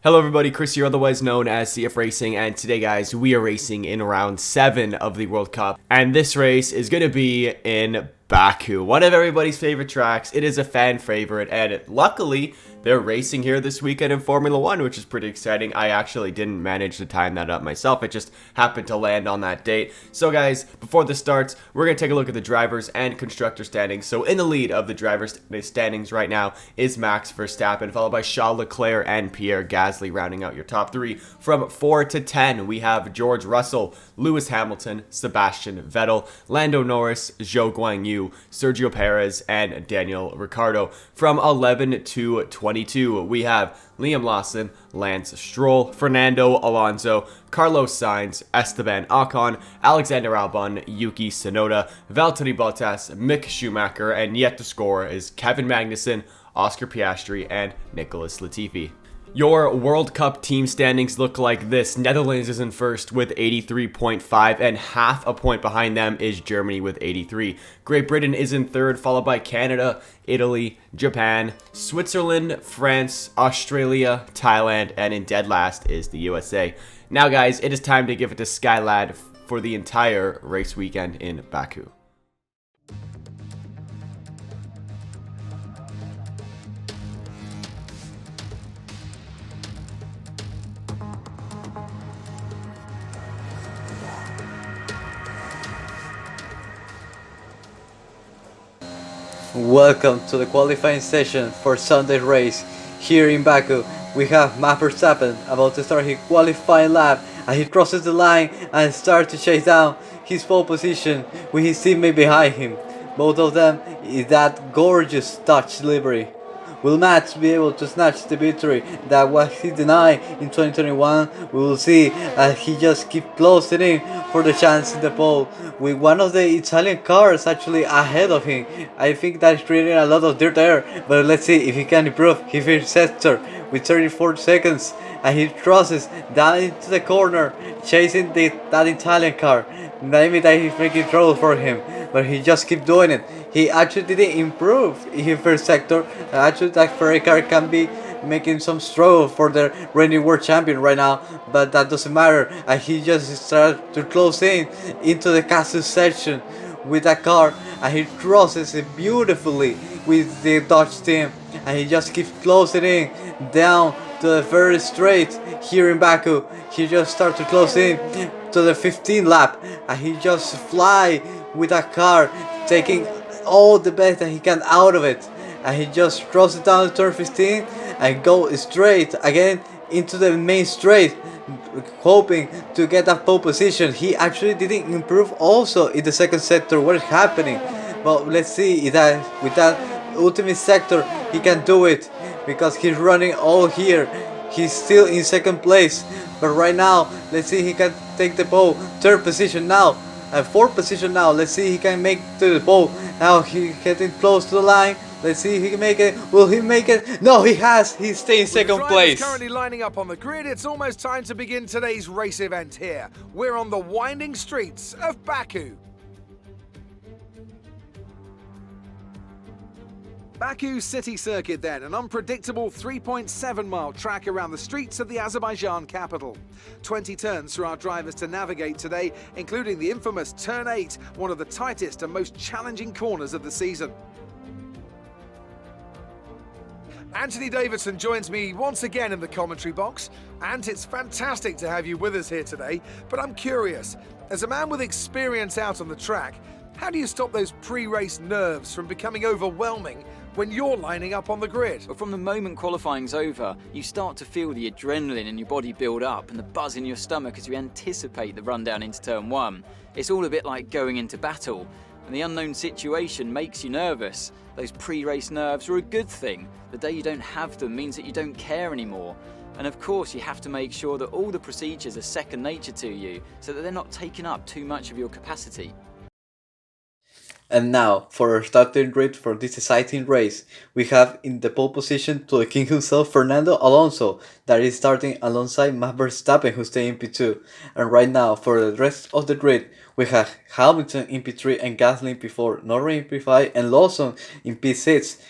Hello everybody, Chris here, otherwise known as CFRacing, and today guys, we are racing in round 7 of the World Cup, and this race is going to be in Baku, one of everybody's favorite tracks. It is a fan favorite, and luckily, they're racing here this weekend in Formula 1, which is pretty exciting. I actually didn't manage to time that up myself. It just happened to land on that date. So guys, before this starts, we're going to take a look at the drivers and constructor standings. So in the lead of the drivers standings right now is Max Verstappen, followed by Charles Leclerc and Pierre Gasly, rounding out your top 3. From 4 to 10, we have George Russell, Lewis Hamilton, Sebastian Vettel, Lando Norris, Zhou Guanyu, Sergio Perez, and Daniel Ricciardo. From 11 to 22, we have Liam Lawson, Lance Stroll, Fernando Alonso, Carlos Sainz, Esteban Ocon, Alexander Albon, Yuki Tsunoda, Valtteri Bottas, Mick Schumacher, and yet to score is Kevin Magnussen, Oscar Piastri, and Nicholas Latifi. Your World Cup team standings look like this. Netherlands is in first with 83.5, and half a point behind them is Germany with 83. Great Britain is in third, followed by Canada, Italy, Japan, Switzerland, France, Australia, Thailand, and in dead last is the USA. Now guys, it is time to give it to Skylad for the entire race weekend in Baku. Welcome to the qualifying session for Sunday's race. Here in Baku, we have Max Verstappen about to start his qualifying lap, and he crosses the line and starts to chase down his pole position with his teammate behind him. Both of them in that gorgeous Dutch livery. Will Max be able to snatch the victory that was he denied in 2021? We will see as he just keeps closing in for the chance in the pole with one of the Italian cars actually ahead of him. I think that is creating a lot of dirt there, but let's see if he can improve. He finished sector with 34 seconds and he crosses down into the corner chasing that Italian car. Maybe that is making trouble for him, but he just keeps doing it. He actually didn't improve in his first sector. Actually, that Ferrari car can be making some struggle for the reigning world champion right now, but that doesn't matter. And he just started to close in into the castle section with that car, and he crosses it beautifully with the Dutch team, and he just keeps closing in down to the very straight here in Baku. He just starts to close in to the 15th lap, and he just fly with that car, taking all the best that he can out of it, and he just crosses down to turn 15 and go straight again into the main straight, hoping to get that pole position. He actually didn't improve also in the second sector. What is happening? But let's see if that with that ultimate sector he can do it, because he's running all here. He's still in second place, but right now let's see if he can take the pole. Third position now, and fourth position now. Let's see if he can make to the pole. Now he's getting close to the line. Let's see if he can make it. Will he make it? No, he has. He's staying in second place. Currently lining up on the grid. It's almost time to begin today's race event here. We're on the winding streets of Baku. Baku City Circuit then, an unpredictable 3.7 mile track around the streets of the Azerbaijan capital. 20 turns for our drivers to navigate today, including the infamous Turn 8, one of the tightest and most challenging corners of the season. Anthony Davidson joins me once again in the commentary box, and it's fantastic to have you with us here today, but I'm curious, as a man with experience out on the track, how do you stop those pre-race nerves from becoming overwhelming when you're lining up on the grid? But from the moment qualifying's over, you start to feel the adrenaline in your body build up and the buzz in your stomach as you anticipate the run down into turn 1. It's all a bit like going into battle, and the unknown situation makes you nervous. Those pre-race nerves are a good thing. The day you don't have them means that you don't care anymore. And of course you have to make sure that all the procedures are second nature to you, so that they're not taking up too much of your capacity. And now, for our starting grid for this exciting race, we have in the pole position to the king himself, Fernando Alonso, that is starting alongside Max Verstappen, who's staying in P2. And right now, for the rest of the grid, we have Hamilton in P3 and Gasly in P4, Norris in P5 and Lawson in P6,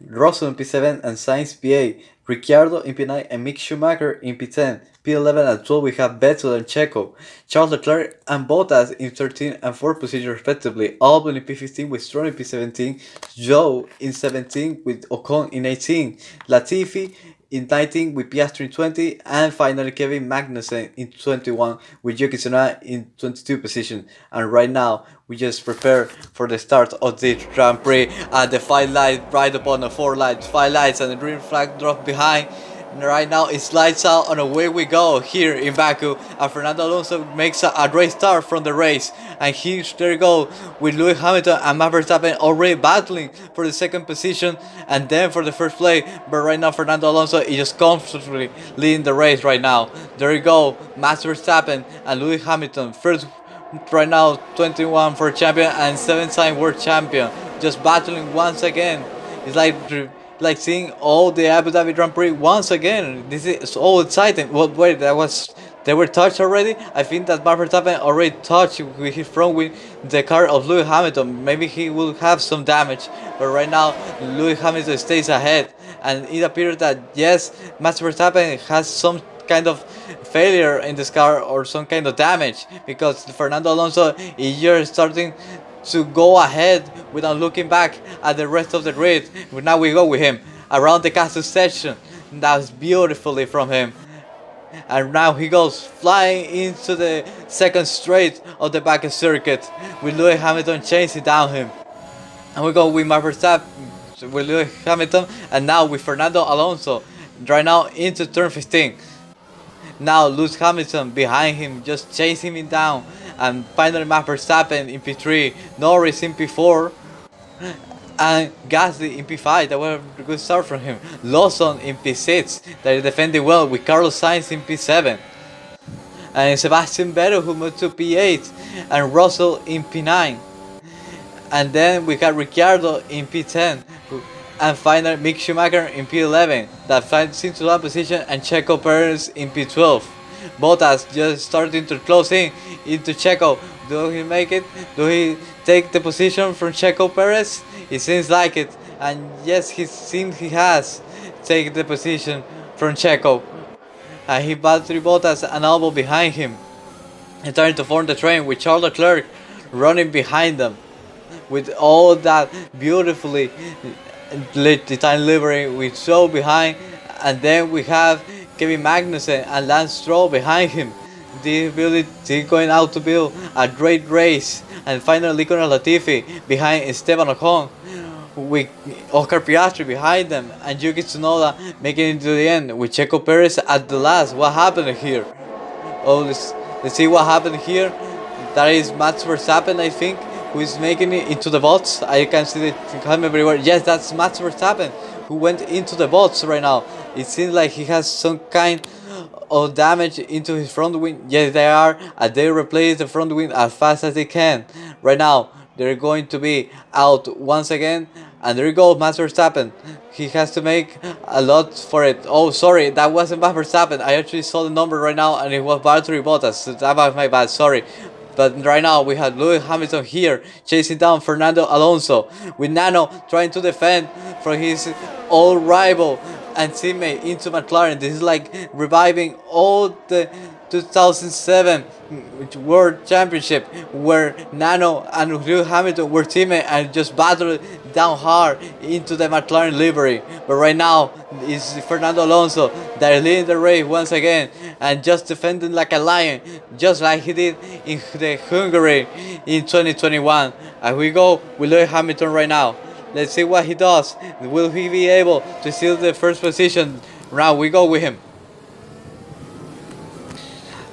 Russell in P7 and Sainz P8. Ricciardo in P9 and Mick Schumacher in P10. P11 and 12 we have Vettel and Checo, Charles Leclerc and Bottas in 13 and 4th position respectively, Albon in P15 with Stroll in P17, Zhou in 17 with Ocon in 18, Latifi in 19 with Piastri in 20, and finally Kevin Magnussen in 21 with Yuki Tsunoda in 22 position. And right now we just prepare for the start of the Grand Prix at the 5 lights right upon the 4 lights, 5 lights and the green flag drop behind. And right now it's lights out and away we go here in Baku, and Fernando Alonso makes a great start from the race, and there you go with Lewis Hamilton and Max Verstappen already battling for the second position and then for the first place. But right now Fernando Alonso is just comfortably leading the race right now. There you go, Max Verstappen and Lewis Hamilton, first right now 21 for champion and 7-time world champion, just battling once again. It's like seeing all the Abu Dhabi Grand Prix once again. This is so exciting. Well, wait, they were touched already. I think that Max Verstappen already touched with his front wing the car of Lewis Hamilton. Maybe he will have some damage, but right now Lewis Hamilton stays ahead, and it appears that yes, Max Verstappen has some kind of failure in this car or some kind of damage, because Fernando Alonso is just starting to go ahead without looking back at the rest of the grid. Now we go with him around the castle section. That's beautifully from him. And now he goes flying into the second straight of the Baku circuit with Lewis Hamilton chasing down him. And we go with Max Verstappen, with Lewis Hamilton, and now with Fernando Alonso right now into turn 15. Now Lewis Hamilton behind him, just chasing him down, and finally Max Verstappen in P3, Norris in P4, and Gasly in P5. That was a good start from him. Lawson in P6, that is defending well, with Carlos Sainz in P7, and Sebastian Vettel who moved to P8, and Russell in P9. And then we got Ricciardo in P10, and finally Mick Schumacher in P11, that finds into that position, and Checo Perez in P12. Bottas just starting to close in into Checo. Do he make it? Do he take the position from Checo Perez? It seems like it, and yes, he seems he has taken the position from Checo. And he battery Bottas and Albon behind him, and trying to form the train with Charles Leclerc running behind them with all that beautifully designed livery with Zhou behind, and then we have Kevin Magnussen and Lance Stroll behind him. They're going out to build a great race. And finally Nicolas Latifi behind Esteban Ocon, with Oscar Piastri behind them, and Yuki Tsunoda making it to the end with Checo Perez at the last. What happened here? Oh, let's see what happened here. That is Max Verstappen, I think, who is making it into the box. I can see the camera everywhere. Yes, that's Max Verstappen who went into the box right now. It seems like he has some kind of damage into his front wing. Yes, they are, and they replace the front wing as fast as they can. Right now, they're going to be out once again. And there you go, Max Verstappen. He has to make a lot for it. Oh, sorry, that wasn't Max Verstappen. I actually saw the number right now, and it was Valtteri Bottas. So that was my bad, sorry. But right now we have Lewis Hamilton here chasing down Fernando Alonso, with Nano trying to defend from his old rival and teammate into McLaren. This is like reviving all the 2007 World Championship, where Nano and Lewis Hamilton were teammates and just battled down hard into the McLaren livery. But right now it's Fernando Alonso that is leading the race once again, and just defending like a lion, just like he did in the Hungary in 2021. And we go with Lewis Hamilton right now. Let's see what he does. Will he be able to steal the first position? Now we go with him.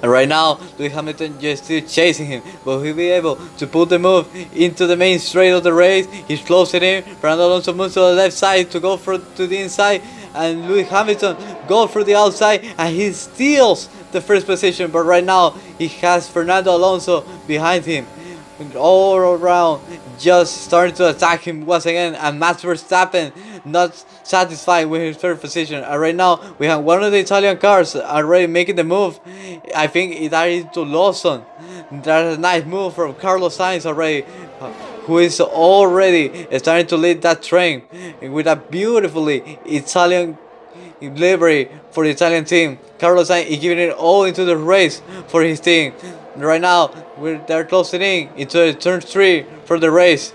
And right now, Lewis Hamilton just still chasing him. Will he be able to put the move into the main straight of the race? He's closing in. Fernando Alonso moves to the left side to go to the inside, and Lewis Hamilton goes for the outside, and he steals the first position. But right now, he has Fernando Alonso behind him, all around, just starting to attack him once again. And Max Verstappen not satisfied with his third position. And right now we have one of the Italian cars already making the move. I think that is to Lawson. That's a nice move from Carlos Sainz already, who is already starting to lead that train with a beautifully Italian delivery for the Italian team. Carlos Sainz is giving it all into the race for his team. Right now, they're closing in into turn 3 for the race.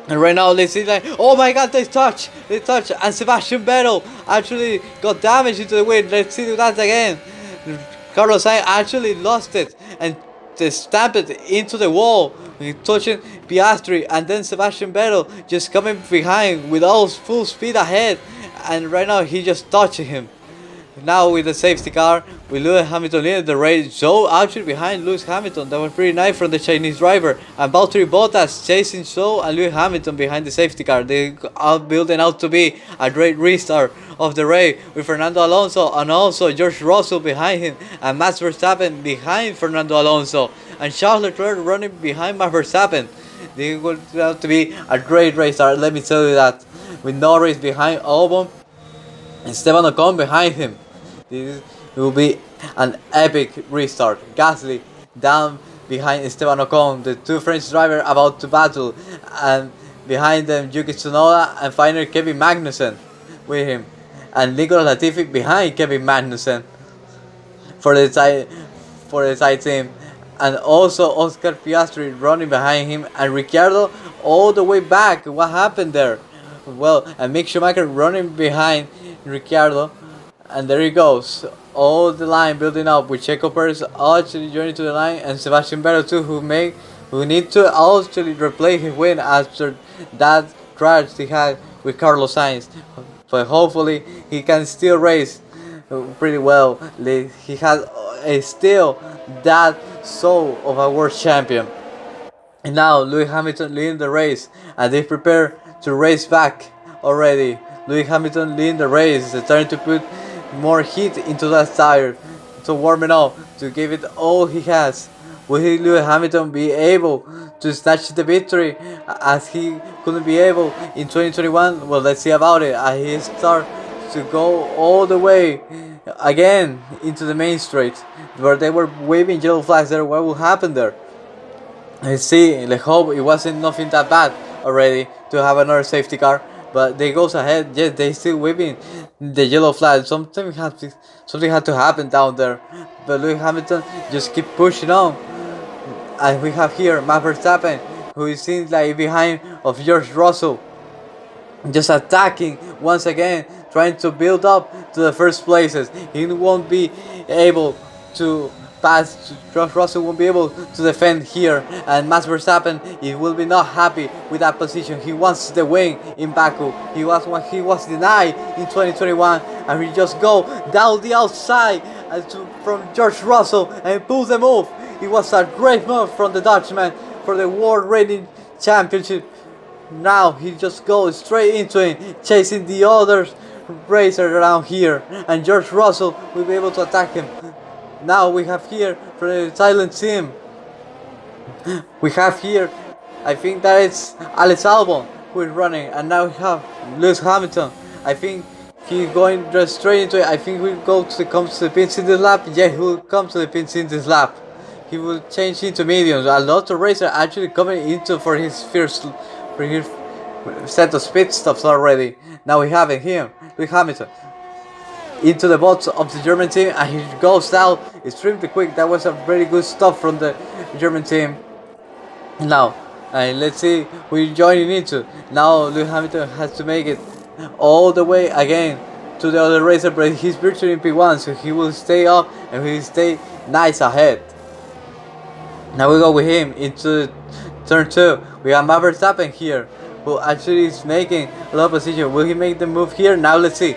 And right now, they see like, oh my god, they touch, and Sebastian Vettel actually got damaged into the wind. Let's see that again. Carlos Sainz actually lost it and they stamped it into the wall, touching Piastri, and then Sebastian Vettel just coming behind with all full speed ahead, and right now he just touched him. Now with the safety car, with Lewis Hamilton leading the race, Zhou actually behind Lewis Hamilton. That was pretty nice from the Chinese driver. And Valtteri Bottas chasing Zhou and Lewis Hamilton behind the safety car. They are building out to be a great restart of the race with Fernando Alonso and also George Russell behind him, and Max Verstappen behind Fernando Alonso, and Charles Leclerc running behind Max Verstappen. They will have to be a great restart, let me tell you that. With Norris behind Albon and Esteban Ocon behind him. This will be an epic restart. Gasly down behind Esteban Ocon, the two French drivers about to battle, and behind them Yuki Tsunoda and finally Kevin Magnussen with him, and Nicolas Latifi behind Kevin Magnussen for the side team, and also Oscar Piastri running behind him, and Ricciardo all the way back. What happened there? Well, and Mick Schumacher running behind Ricciardo. And there he goes, all the line building up with Checo Perez actually joining to the line, and Sebastian Vettel too, who need to actually replay his win after that crash he had with Carlos Sainz. But hopefully he can still race pretty well. He has still that soul of a world champion. And now Lewis Hamilton leading the race, and they prepare to race back already. Lewis Hamilton leading the race, starting to put more heat into that tire, to warm it up, to give it all he has. Will Lewis Hamilton be able to snatch the victory as he couldn't be able in 2021? Well, let's see about it. As he starts to go all the way again into the main straight, where they were waving yellow flags there. What will happen there? Let's see. Let's hope it wasn't nothing that bad already to have another safety car. But they goes ahead. Yes, they still waving the yellow flag. Something had to happen down there. But Lewis Hamilton just keep pushing on. And we have here Max Verstappen, who seems like behind of George Russell, just attacking once again, trying to build up to the first places. He won't be able to pass. George Russell won't be able to defend here, and Max Verstappen, he will be not happy with that position. He wants the win in Baku. He was denied in 2021, and he just go down the outside from George Russell and pull them off. It was a great move from the Dutchman for the World Racing Championship. Now he just goes straight into it, chasing the other racers around here, and George Russell will be able to attack him. Now we have here for the silent team. We have here, I think that it's Alex Albon who is running, and now we have Lewis Hamilton. I think he's going just straight into it. I think we'll come to the pins in this lap. Yeah, he will come to the pins in this lap. He will change into mediums. A lot of racers actually coming into for his set of speed stops already. Now we have it here, Lewis Hamilton into the box of the German team, and he goes down extremely quick. That was a very good stop from the German team. Now, let's see who he's joining into. Now Lewis Hamilton has to make it all the way again to the other racer, but he's virtually in P1, so he will stay up and he will stay nice ahead. Now we go with him into turn 2. We have Max Verstappen here, who actually is making a lot of position. Will he make the move here? Now let's see.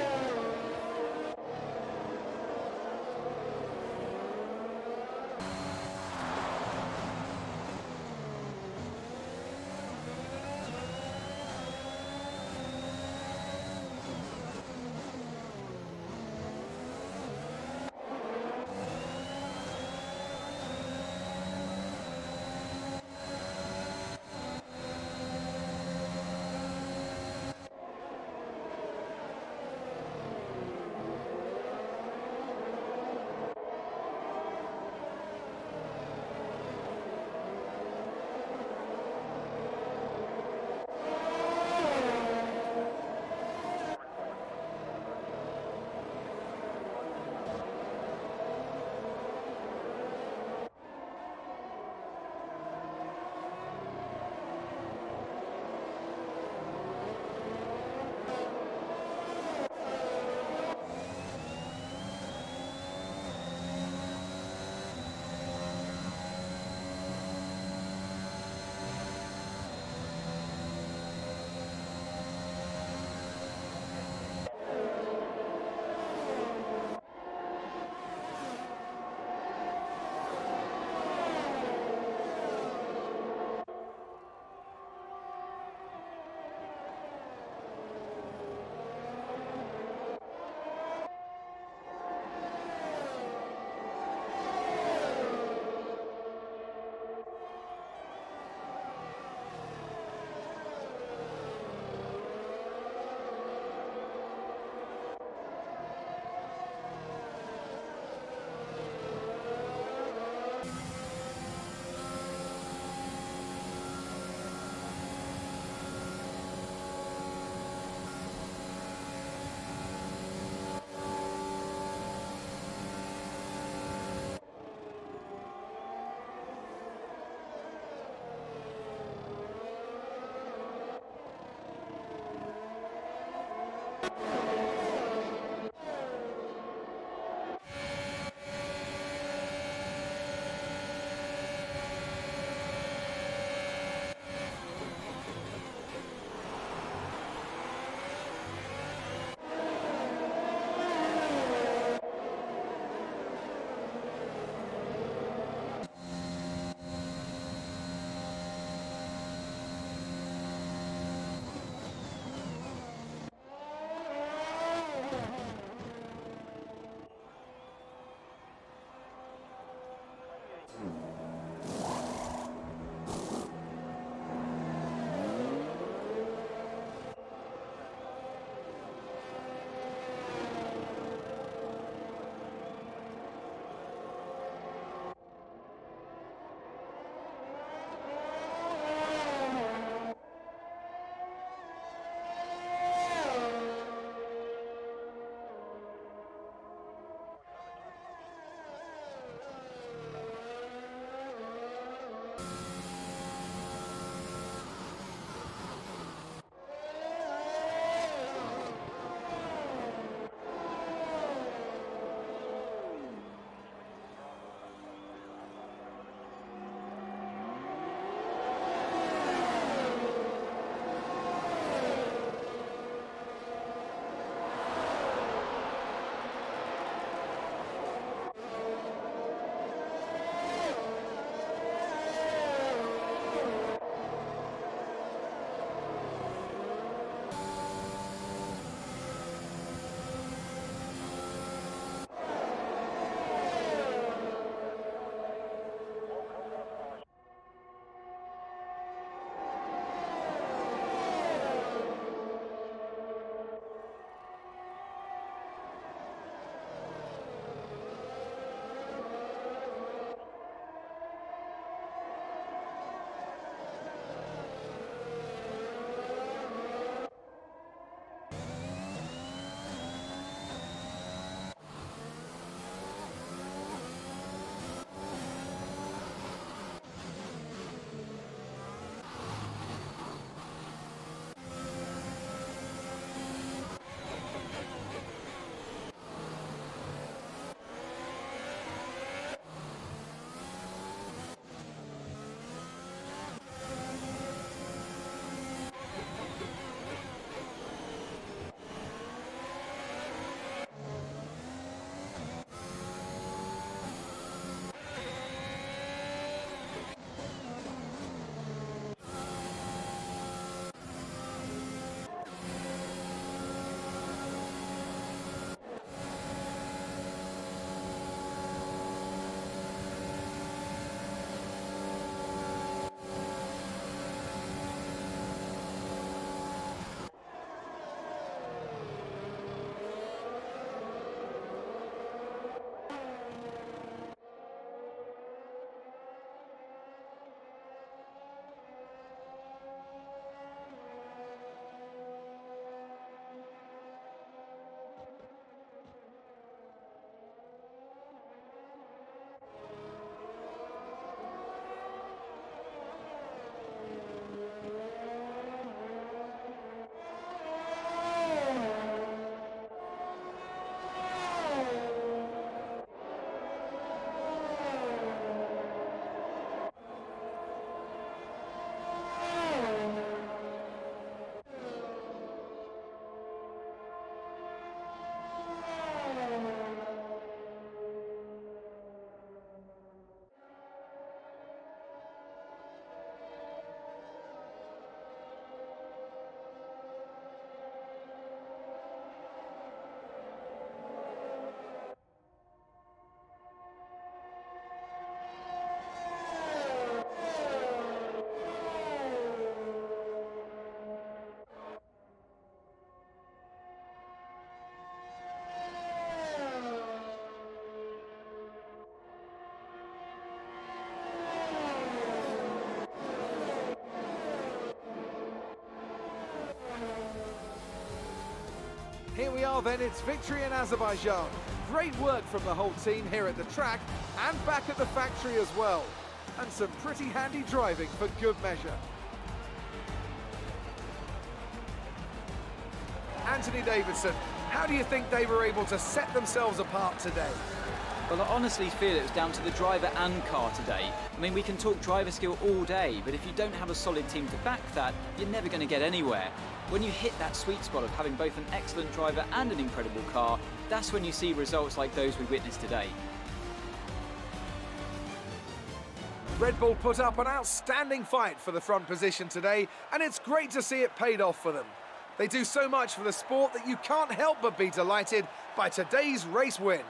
we are then, it's victory in Azerbaijan. Great work from the whole team here at the track and back at the factory as well. And some pretty handy driving for good measure. Anthony Davidson, how do you think they were able to set themselves apart today? Well, I honestly feel it was down to the driver and car today. I mean, we can talk driver skill all day, but if you don't have a solid team to back that, you're never going to get anywhere. When you hit that sweet spot of having both an excellent driver and an incredible car, that's when you see results like those we witnessed today. Red Bull put up an outstanding fight for the front position today, and it's great to see it paid off for them. They do so much for the sport that you can't help but be delighted by today's race win.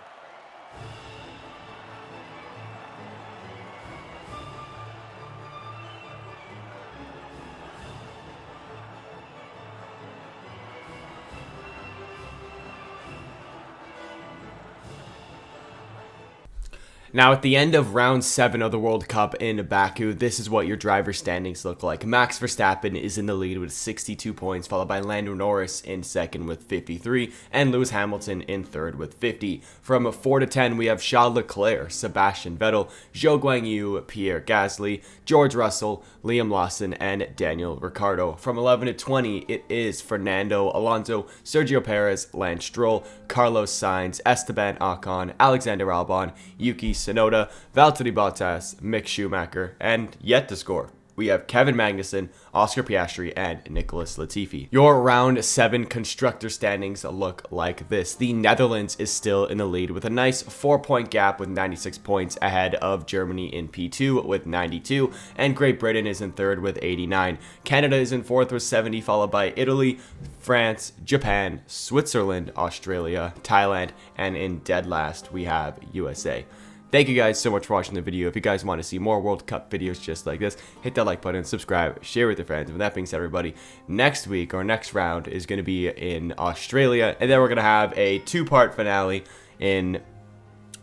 Now, at the end of round 7 of the World Cup in Baku, this is what your driver standings look like. Max Verstappen is in the lead with 62 points, followed by Lando Norris in second with 53, and Lewis Hamilton in third with 50. From 4 to 10, we have Charles Leclerc, Sebastian Vettel, Zhou Guanyu, Pierre Gasly, George Russell, Liam Lawson, and Daniel Ricciardo. From 11 to 20, it is Fernando Alonso, Sergio Perez, Lance Stroll, Carlos Sainz, Esteban Ocon, Alexander Albon, Yuki Tsunoda, Valtteri Bottas, Mick Schumacher, and yet to score, we have Kevin Magnussen, Oscar Piastri, and Nicholas Latifi. Your round 7 constructor standings look like this. The Netherlands is still in the lead with a nice 4-point gap with 96 points ahead of Germany in P2 with 92, and Great Britain is in third with 89. Canada is in fourth with 70, followed by Italy, France, Japan, Switzerland, Australia, Thailand, and in dead last we have USA. Thank you guys so much for watching the video. If you guys want to see more World Cup videos just like this, hit that like button, subscribe, share with your friends. And with that being said, everybody, next week, our next round is going to be in Australia. And then we're going to have a 2-part finale in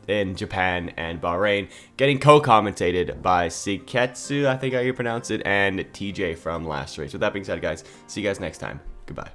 Japan and Bahrain, getting co-commentated by Siketsu, I think how you pronounce it, and TJ from last race. With that being said, guys, see you guys next time. Goodbye.